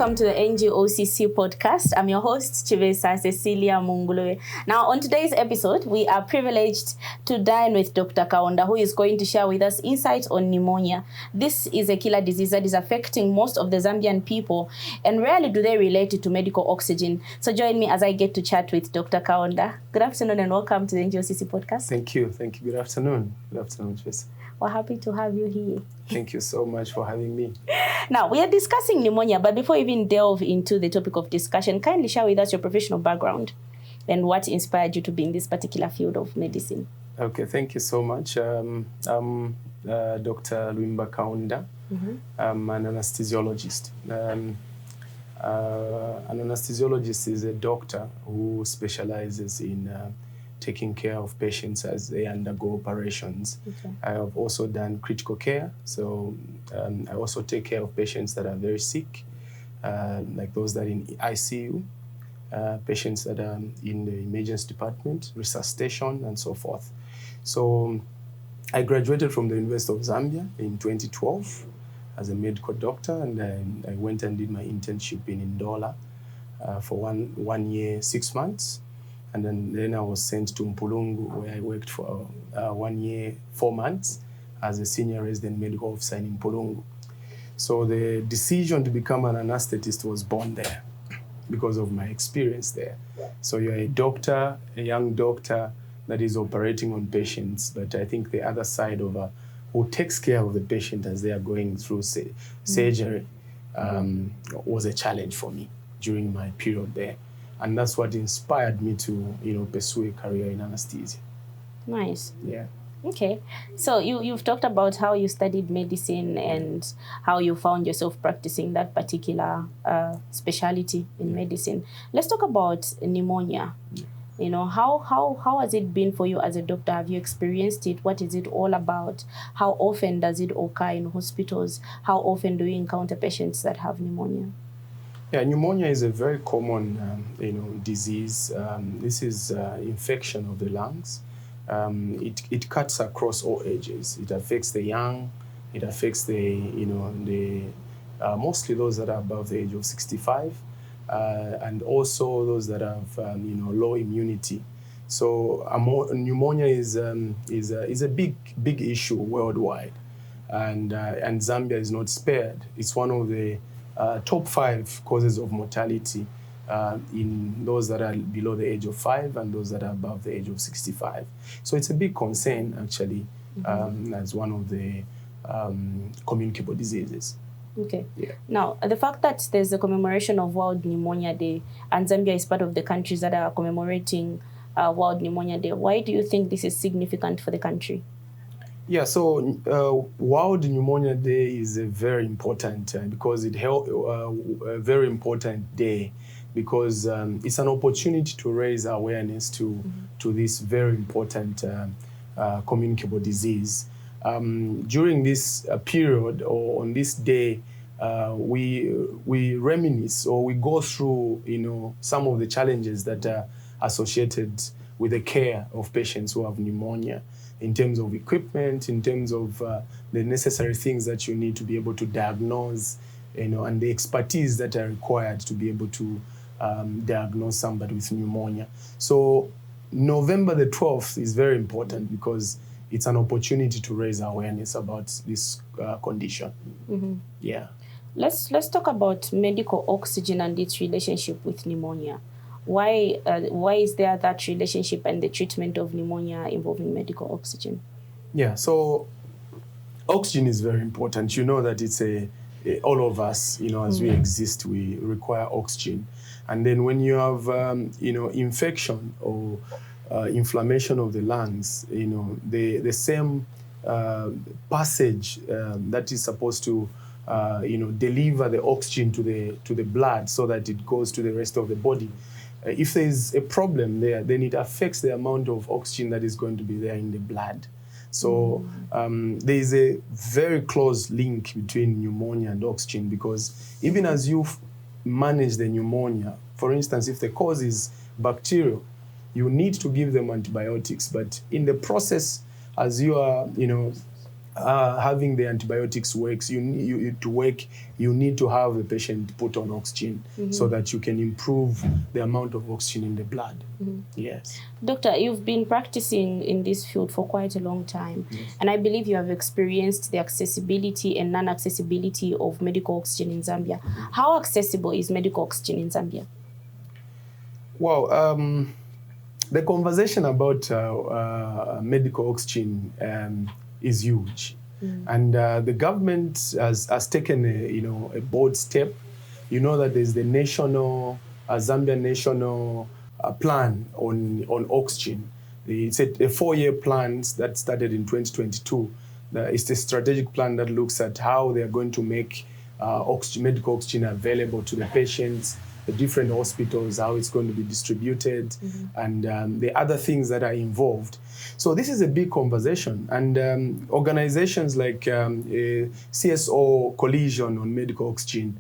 welcome to the NGOCC podcast. I'm your host, Chivesa Cecilia Mungulwe. Now, on today's episode, we are privileged to dine with Dr. Kaunda, who is going to share with us insights on pneumonia. This is a killer disease that is affecting most of the Zambian people, and rarely do they relate it to medical oxygen. So join me as I get to chat with Dr. Kaunda. Good afternoon and welcome to the NGOCC podcast. Thank you. Good afternoon. Good afternoon, Chivesa. We're happy to have you here. Thank you so much for having me. Now, we are discussing pneumonia, but before we even delve into the topic of discussion, kindly share with us your professional background and what inspired you to be in this particular field of medicine. Okay, thank you so much. I'm Dr. Lwimba Kaunda. I'm an anesthesiologist. An anesthesiologist is a doctor who specializes in taking care of patients as they undergo operations. Okay. I have also done critical care, so I also take care of patients that are very sick, like those that are in ICU, patients that are in the emergency department, resuscitation, and so forth. So I graduated from the University of Zambia in 2012 as a medical doctor, and I went and did my internship in Ndola for one year, 6 months. And then I was sent to Mpulungu, where I worked for 1 year, 4 months as a senior resident medical officer in Mpulungu. So the decision to become an anesthetist was born there because of my experience there. So you're a doctor, a young doctor that is operating on patients, but I think the other side of who takes care of the patient as they are going through surgery was a challenge for me during my period there. And that's what inspired me to, pursue a career in anesthesia. Nice. Yeah. Okay. So you've talked about how you studied medicine and how you found yourself practicing that particular specialty in medicine. Let's talk about pneumonia. Yeah. How has it been for you as a doctor? Have you experienced it? What is it all about? How often does it occur in hospitals? How often do you encounter patients that have pneumonia? Yeah, pneumonia is a very common, disease. This is infection of the lungs. It cuts across all ages. It affects the young. It affects mostly those that are above the age of 65, and also those that have, low immunity. So pneumonia is a big issue worldwide, and Zambia is not spared. It's one of the top 5 causes of mortality in those that are below the age of 5 and those that are above the age of 65. So it's a big concern, actually, as one of the communicable diseases. Okay. Yeah. Now, the fact that there's a commemoration of World Pneumonia Day and Zambia is part of the countries that are commemorating World Pneumonia Day, why do you think this is significant for the country? Yeah, so World Pneumonia Day is a very important because it a very important day because it's an opportunity to raise awareness to this very important communicable disease. During this period or on this day, we reminisce or we go through some of the challenges that are associated with the care of patients who have pneumonia, in terms of equipment, in terms of the necessary things that you need to be able to diagnose, and the expertise that are required to be able to diagnose somebody with pneumonia. So November the 12th is very important because it's an opportunity to raise awareness about this condition. Yeah. Let's talk about medical oxygen and its relationship with pneumonia. Why is there that relationship and the treatment of pneumonia involving medical oxygen? Yeah, so oxygen is very important. You know that it's all of us, as we exist, we require oxygen. And then when you have, infection or inflammation of the lungs, the same passage that is supposed to, deliver the oxygen to the blood so that it goes to the rest of the body. If there is a problem there, then it affects the amount of oxygen that is going to be there in the blood. So there is a very close link between pneumonia and oxygen because even as you manage the pneumonia, for instance, if the cause is bacterial, you need to give them antibiotics. But in the process, as you are, having the antibiotics works, you need to have the patient put on oxygen so that you can improve the amount of oxygen in the blood. Yes. Doctor, you've been practicing in this field for quite a long time, and I believe you have experienced the accessibility and non-accessibility of medical oxygen in Zambia. How accessible is medical oxygen in Zambia? Well, the conversation about medical oxygen is huge, and the government has taken a bold step. You know that there's the national Zambia national plan on oxygen. It's a 4-year plan that started in 2022. It's a strategic plan that looks at how they are going to make medical oxygen available to the patients, the different hospitals, how it's going to be distributed, and the other things that are involved. So this is a big conversation, and organizations like CSO Coalition on Medical Oxygen,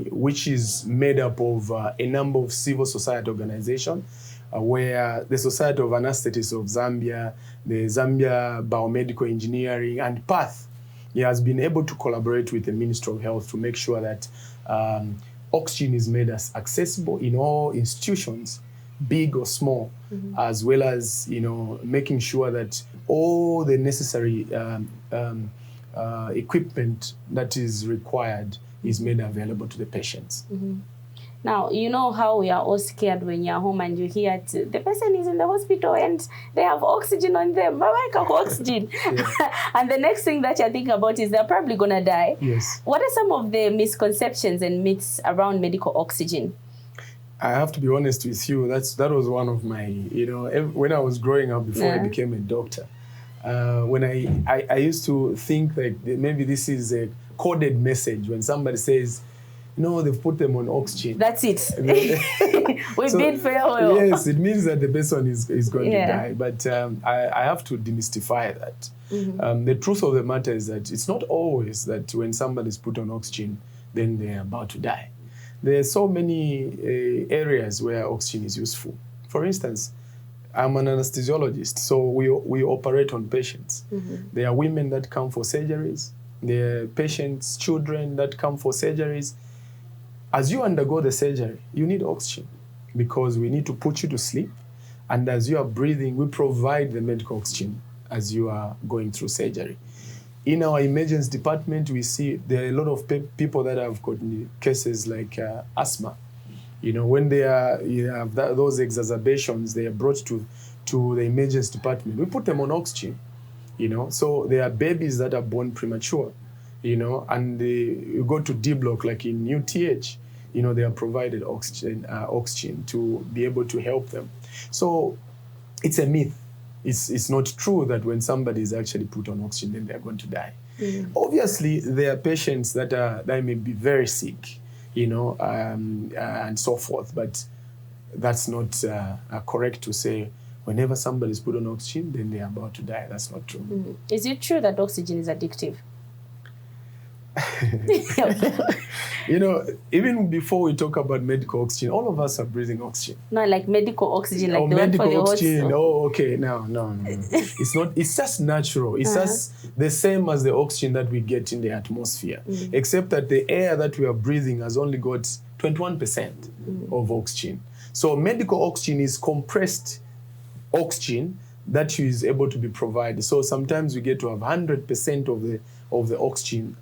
which is made up of a number of civil society organizations, where the Society of Anesthetists of Zambia, the Zambia Biomedical Engineering, and PATH has been able to collaborate with the Ministry of Health to make sure that oxygen is made as accessible in all institutions, big or small, as well as making sure that all the necessary equipment that is required is made available to the patients. Now, you know how we are all scared when you're home and you hear the person is in the hospital and they have oxygen on them. Oxygen. And the next thing that you think about is they're probably going to die. Yes. What are some of the misconceptions and myths around medical oxygen? I have to be honest with you, that was one of my, when I was growing up before I became a doctor, when I used to think that maybe this is a coded message when somebody says, no, they've put them on oxygen. That's it. We bid farewell. Yes, it means that the person is going to die. But I have to demystify that. The truth of the matter is that it's not always that when somebody is put on oxygen, then they're about to die. There are so many areas where oxygen is useful. For instance, I'm an anesthesiologist, so we operate on patients. There are women that come for surgeries. There are patients, children that come for surgeries. As you undergo the surgery, you need oxygen because we need to put you to sleep. And as you are breathing, we provide the medical oxygen as you are going through surgery. In our emergency department, we see there are a lot of people that have got cases like asthma. When they have those exacerbations, they are brought to the emergency department. We put them on oxygen, So there are babies that are born premature, and you go to D block, like in UTH, they are provided oxygen to be able to help them. So it's a myth. It's not true that when somebody is actually put on oxygen, then they're going to die. Obviously, there are patients that may be very sick, and so forth. But that's not correct to say whenever somebody is put on oxygen, then they're about to die. That's not true. Is it true that oxygen is addictive? Even before we talk about medical oxygen, all of us are breathing oxygen. No, like medical oxygen, like the medical one for the oxygen. Oh, okay. No. It's not. It's just natural. It's just the same as the oxygen that we get in the atmosphere, except that the air that we are breathing has only got 21% of oxygen. So medical oxygen is compressed oxygen that is able to be provided. So sometimes we get to have 100% of the oxygen,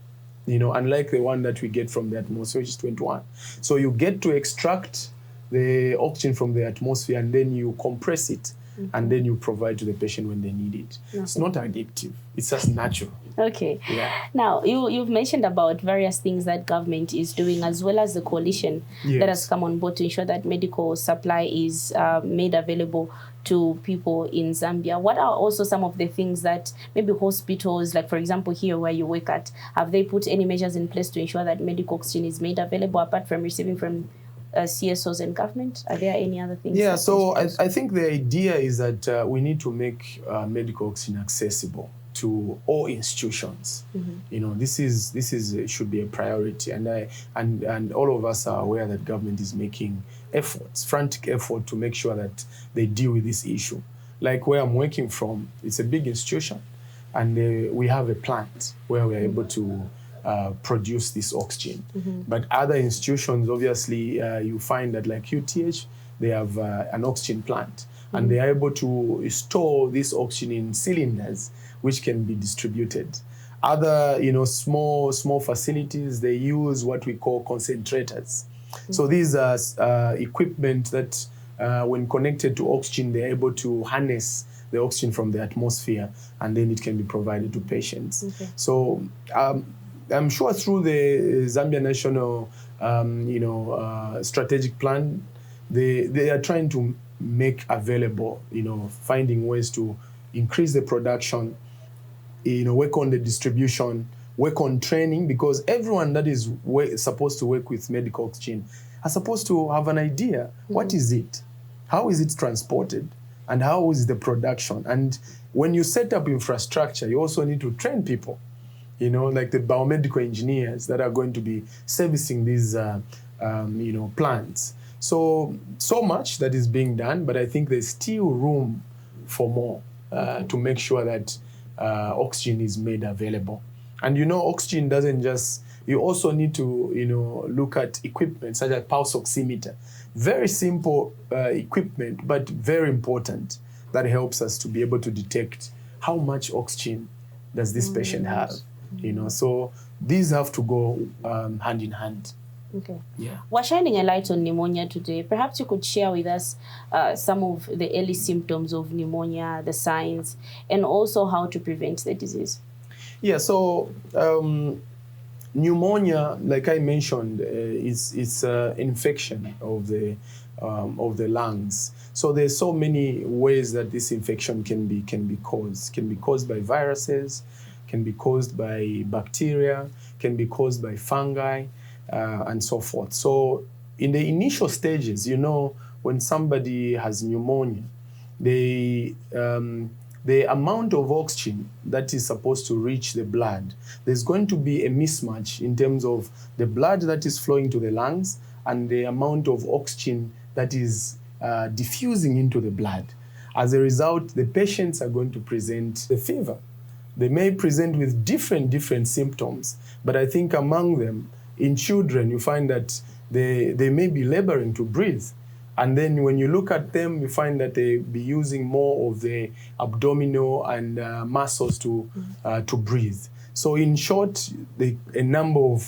unlike the one that we get from the atmosphere, which is 21. So you get to extract the oxygen from the atmosphere and then you compress it and then you provide to the patient when they need it. It's not addictive. It's just natural. Okay. Yeah. Now, you've mentioned about various things that government is doing, as well as the coalition that has come on board to ensure that medical supply is made available to people in Zambia. What are also some of the things that maybe hospitals, like for example here where you work at, have they put any measures in place to ensure that medical oxygen is made available apart from receiving from CSOs and government? Are there any other things? Yeah, so I think the idea is that we need to make medical oxygen accessible to all institutions. This should be a priority, and all of us are aware that government is making frantic effort to make sure that they deal with this issue. Like where I'm working from, it's a big institution, and we have a plant where we're able to produce this oxygen. But other institutions, obviously, you find that like UTH, they have an oxygen plant, and they are able to store this oxygen in cylinders, which can be distributed. Other, small facilities, they use what we call concentrators. So these are equipment that, when connected to oxygen, they're able to harness the oxygen from the atmosphere, and then it can be provided to patients. So I'm sure through the Zambia National, strategic plan, they are trying to make available, finding ways to increase the production, work on the distribution, work on training, because everyone that is supposed to work with medical oxygen are supposed to have an idea. What is it? How is it transported? And how is the production? And when you set up infrastructure, you also need to train people, like the biomedical engineers that are going to be servicing these, plants. So much that is being done, but I think there's still room for more to make sure that oxygen is made available. And oxygen doesn't just, you also need to, look at equipment such as pulse oximeter. Very simple equipment, but very important, that helps us to be able to detect how much oxygen does this patient have. So these have to go hand in hand. Okay. Yeah. We're shining a light on pneumonia today. Perhaps you could share with us some of the early symptoms of pneumonia, the signs, and also how to prevent the disease. Yeah, so pneumonia, like I mentioned, it's infection of the lungs. So there's so many ways that this infection can be caused. Can be caused by viruses, can be caused by bacteria, can be caused by fungi, and so forth. So in the initial stages, when somebody has pneumonia, the amount of oxygen that is supposed to reach the blood, there's going to be a mismatch in terms of the blood that is flowing to the lungs and the amount of oxygen that is diffusing into the blood. As a result, the patients are going to present the fever. They may present with different symptoms, but I think among them, in children, you find that they may be laboring to breathe. And then when you look at them, you find that they be using more of the abdominal and muscles to breathe. So in short, a number of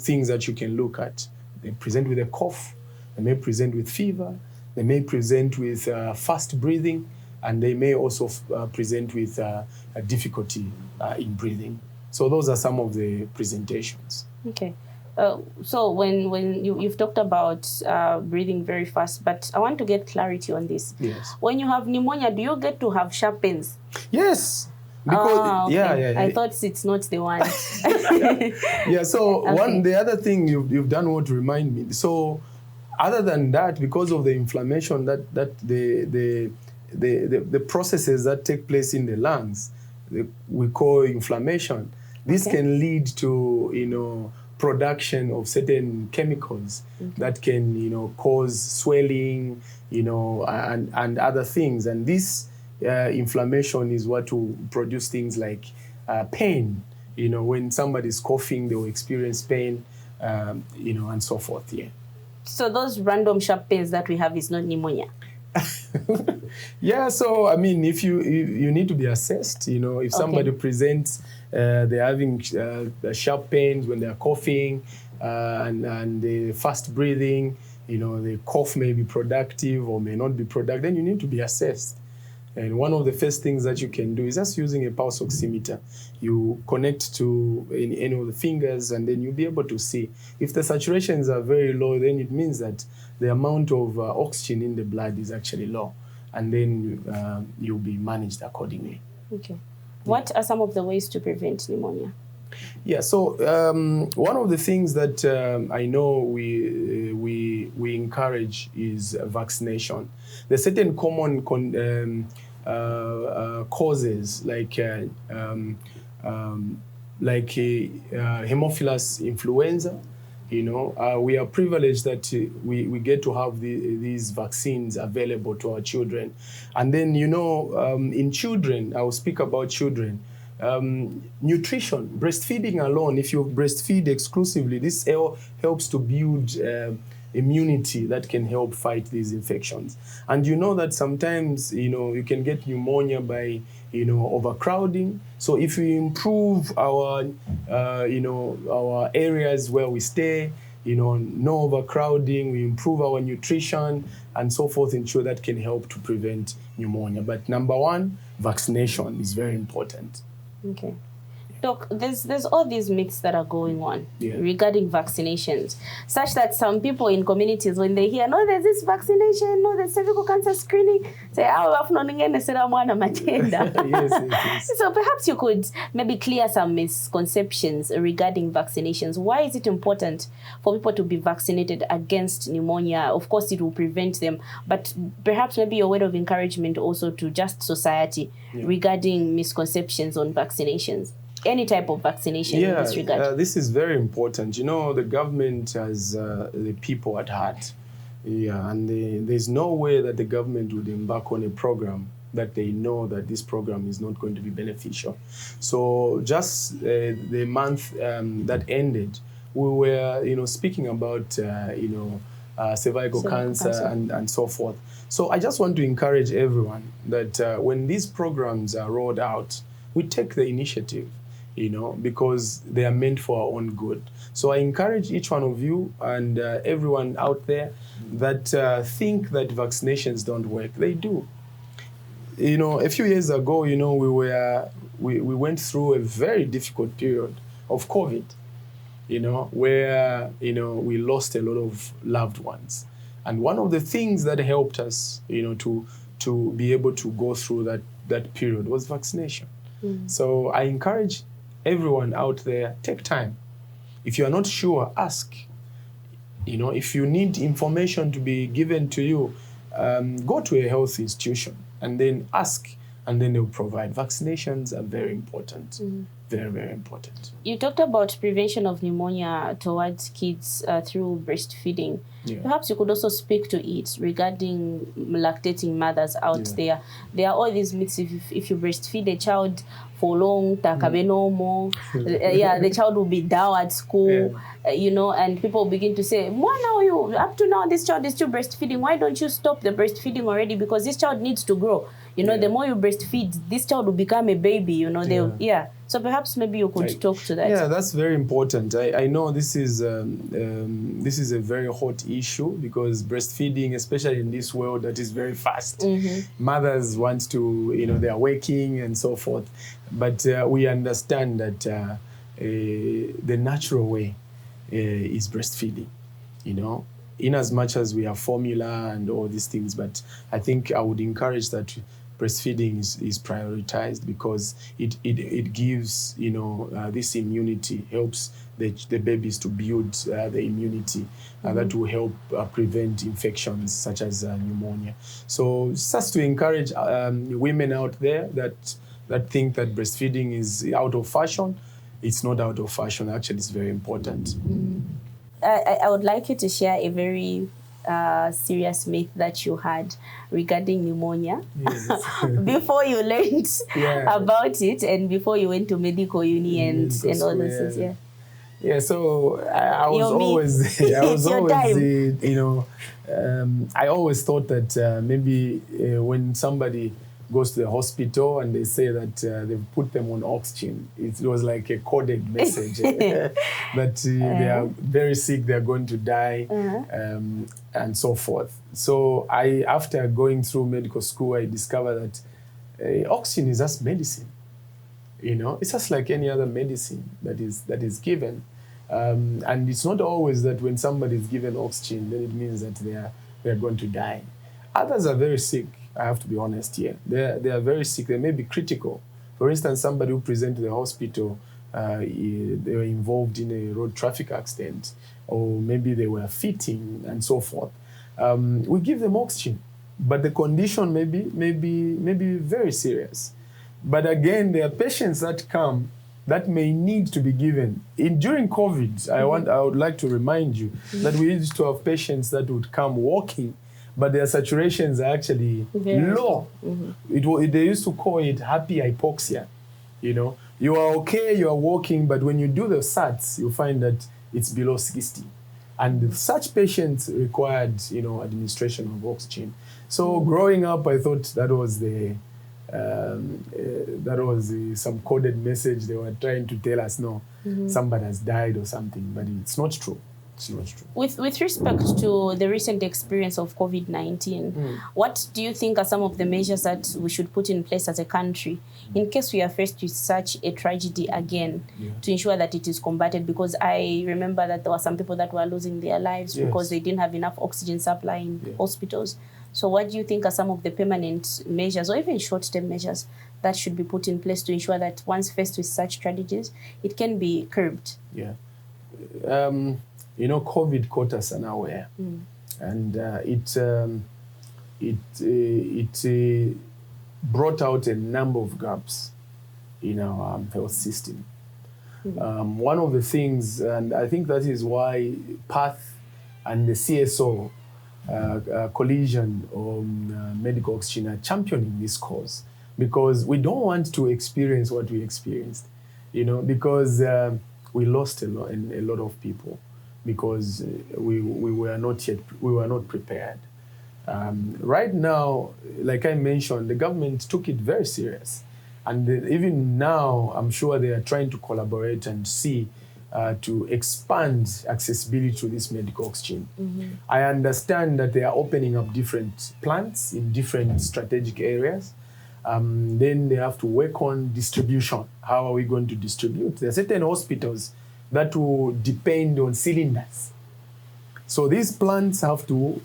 things that you can look at. They present with a cough, they may present with fever, they may present with fast breathing, and they may also present with a difficulty in breathing. So those are some of the presentations. Okay. So when you've talked about breathing very fast, but I want to get clarity on this. Yes. When you have pneumonia, do you get to have sharp pains? Yes. Because okay. I thought it's not the one. Yeah. So okay. The other thing you've done what to remind me. So other than that, because of the inflammation that the processes that take place in the lungs, we call inflammation. This can lead to production of certain chemicals that can cause swelling, and other things. And this inflammation is what will produce things like pain. When somebody's coughing, they will experience pain, and so forth. Yeah. So those random sharp pains that we have is not pneumonia. Yeah, so I mean, if you need to be assessed, if somebody presents, they're having sharp pains when they're coughing, and the fast breathing, the cough may be productive or may not be productive, then you need to be assessed. And one of the first things that you can do is just using a pulse oximeter. You connect to any of the fingers, and then you'll be able to see. If the saturations are very low, then it means that the amount of oxygen in the blood is actually low, and then you'll be managed accordingly. Okay. What are some of the ways to prevent pneumonia? Yeah, so one of the things that I know we encourage is vaccination. There's certain common causes like Haemophilus influenza, We are privileged that we get to have these vaccines available to our children. And then, in children, I will speak about children. Nutrition, breastfeeding alone, if you breastfeed exclusively, this helps to build immunity that can help fight these infections. And you know that sometimes, you can get pneumonia by, overcrowding. So if we improve our areas where we stay, no overcrowding, we improve our nutrition and so forth, ensure that can help to prevent pneumonia. But number one, vaccination is very important. Okay. Doc, there's all these myths that are going on regarding vaccinations, such that some people in communities, when they hear, no, there's this vaccination, no, there's cervical cancer screening, say, yes. So perhaps you could maybe clear some misconceptions regarding vaccinations. Why is it important for people to be vaccinated against pneumonia? Of course, it will prevent them, but perhaps maybe a word of encouragement also to just society regarding misconceptions on vaccinations. Any type of vaccination in this regard? This is very important. The government has the people at heart. And there's no way that the government would embark on a program that they know that this program is not going to be beneficial. So just the month that ended, we were, speaking about, cervical cancer and so forth. So I just want to encourage everyone that when these programs are rolled out, we take the initiative. Because they are meant for our own good. So I encourage each one of you and everyone out there that think that vaccinations don't work. They do. A few years ago, we went through a very difficult period of COVID, where, we lost a lot of loved ones. And one of the things that helped us, to be able to go through that period was vaccination. So I encourage everyone out there, take time. If you are not sure, ask. If you need information to be given to you, go to a health institution and then ask, and then they'll provide. Vaccinations are very important. Very, very important. You talked about prevention of pneumonia towards kids through breastfeeding. Perhaps you could also speak to it regarding lactating mothers out there. There are all these myths. If you breastfeed a child for long, the child will be down at school, and people begin to say, why now you, up to now this child is still breastfeeding, why don't you stop the breastfeeding already? Because this child needs to grow. The more you breastfeed, this child will become a baby, So perhaps maybe you could talk to that. Yeah, that's very important. I know this is a very hot issue because breastfeeding, especially in this world that is very fast, mothers want to, they are waking and so forth. But we understand that the natural way is breastfeeding, in as much as we have formula and all these things. But I think I would encourage that breastfeeding is prioritized because it gives, this immunity, helps the babies to build the immunity that will help prevent infections such as pneumonia. So just to encourage women out there that think that breastfeeding is out of fashion. It's not out of fashion. Actually, it's very important. I would like you to share a very serious myth that you had regarding pneumonia before you learned about it and before you went to medical uni and all those things. Yeah, so I was I always thought that maybe when somebody goes to the hospital and they say that they've put them on oxygen, it was like a coded message that they are very sick, they're going to die, and so forth. So after going through medical school, I discovered that oxygen is just medicine. It's just like any other medicine that is given. And it's not always that when somebody is given oxygen, then it means that they are going to die. Others are very sick. I have to be honest here. They are very sick. They may be critical. For instance, somebody who presented to the hospital, they were involved in a road traffic accident, or maybe they were fitting and so forth. We give them oxygen, but the condition may be very serious. But again, there are patients that come that may need to be given. During COVID, I would like to remind you that we used to have patients that would come walking, but their saturations are actually low. They used to call it happy hypoxia. You know, you are okay, you are walking, but when you do the SATs, you find that it's below 60. And such patients required, administration of oxygen. So growing up, I thought that was some coded message they were trying to tell us, no, somebody has died or something, but it's not true. It's not true. With respect to the recent experience of COVID-19, what do you think are some of the measures that we should put in place as a country in case we are faced with such a tragedy again to ensure that it is combated? Because I remember that there were some people that were losing their lives because they didn't have enough oxygen supply in hospitals. So what do you think are some of the permanent measures or even short-term measures that should be put in place to ensure that once faced with such tragedies, it can be curbed? Yeah. COVID caught us unaware, and it brought out a number of gaps in our health system. One of the things, and I think that is why PATH and the CSO Coalition on Medical Oxygen are championing this cause, because we don't want to experience what we experienced, because we lost a lot of people. Because we were not prepared. Right now, like I mentioned, the government took it very serious, and even now, I'm sure they are trying to collaborate and see to expand accessibility to this medical oxygen. I understand that they are opening up different plants in different strategic areas. Then they have to work on distribution. How are we going to distribute? There are certain hospitals that will depend on cylinders. So these plants have to,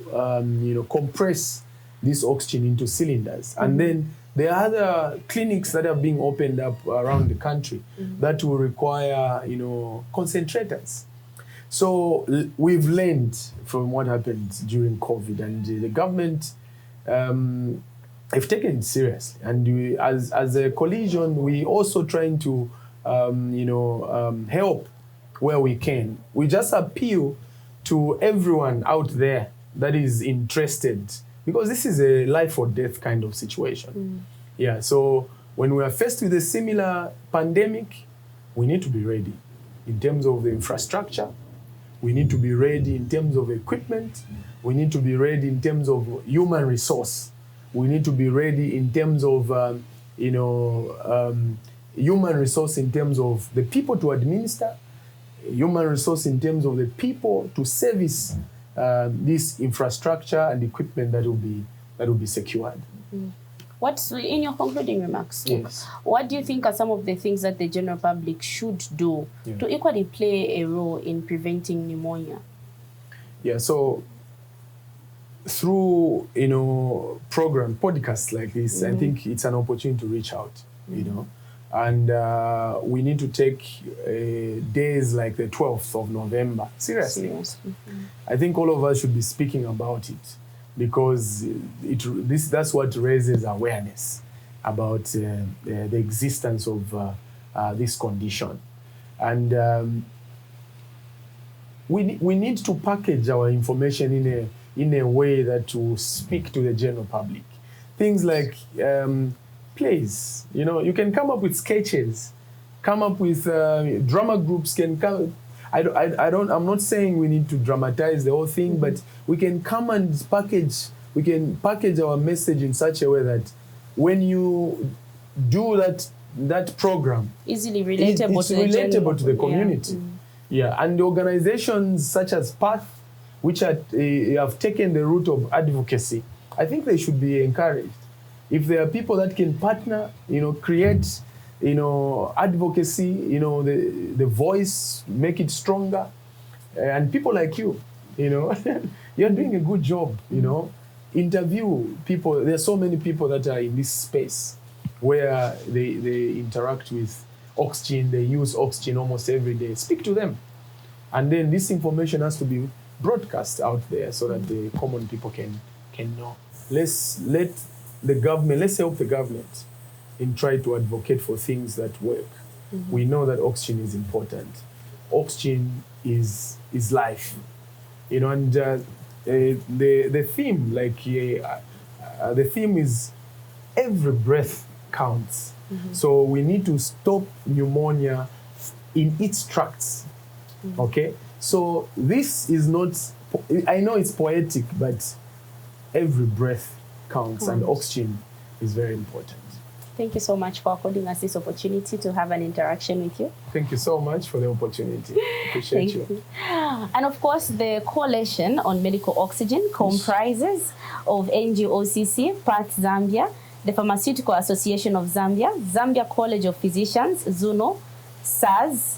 compress this oxygen into cylinders. And then there are other clinics that are being opened up around the country that will require, concentrators. So we've learned from what happened during COVID, and the government have taken it seriously. And we, as a coalition, we also trying to, help where we can. We just appeal to everyone out there that is interested, because this is a life or death kind of situation. Yeah, so when we are faced with a similar pandemic, we need to be ready in terms of the infrastructure. We need to be ready in terms of equipment. We need to be ready in terms of human resource. We need to be ready in terms of, human resource in terms of the people to administer, human resource in terms of the people to service this infrastructure and equipment that will be secured. What's in your concluding remarks? Yes. What do you think are some of the things that the general public should do to equally play a role in preventing pneumonia? Yeah, so through podcasts like this, I think it's an opportunity to reach out, and we need to take days like the 12th of November seriously. I think all of us should be speaking about it, because that's what raises awareness about the existence of this condition. And we need to package our information in a way that will speak to the general public. Things like plays, you can come up with sketches, come up with drama groups can come. I'm not saying we need to dramatize the whole thing, but we can come and package our message in such a way that when you do that program, easily relatable, it's relatable to the community. And the organizations such as PATH, which have taken the route of advocacy, I think they should be encouraged. If there are people that can partner, create, advocacy, the voice, make it stronger, and people like you, you're doing a good job, interview people. There are so many people that are in this space where they interact with oxygen, they use oxygen almost every day. Speak to them. And then this information has to be broadcast out there so that the common people can know. Let's help the government in try to advocate for things that work. we know that oxygen is important. Oxygen is life, you know, and the theme, the theme is every breath counts. So we need to stop pneumonia in its tracks. Okay, so this is not, I know it's poetic, but every breath counts, and oxygen is very important. Thank you so much for according us this opportunity to have an interaction with you. Thank you so much for the opportunity. Appreciate you. And of course, the Coalition on Medical Oxygen comprises of NGOCC, PATH Zambia, the Pharmaceutical Association of Zambia, Zambia College of Physicians, ZUNO, SARS,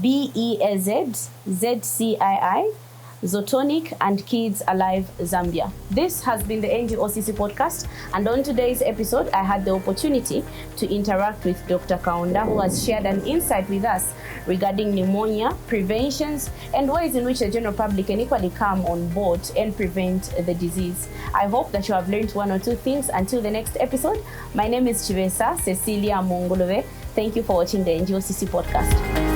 BEAZ, ZCII, Zotonic, and Kids Alive Zambia. This has been the NGOCC podcast, and on today's episode, I had the opportunity to interact with Dr. Kaunda, who has shared an insight with us regarding pneumonia, preventions, and ways in which the general public can equally come on board and prevent the disease. I hope that you have learned one or two things. Until the next episode, my name is Chivesa Cecilia Mungulove. Thank you for watching the NGOCC podcast.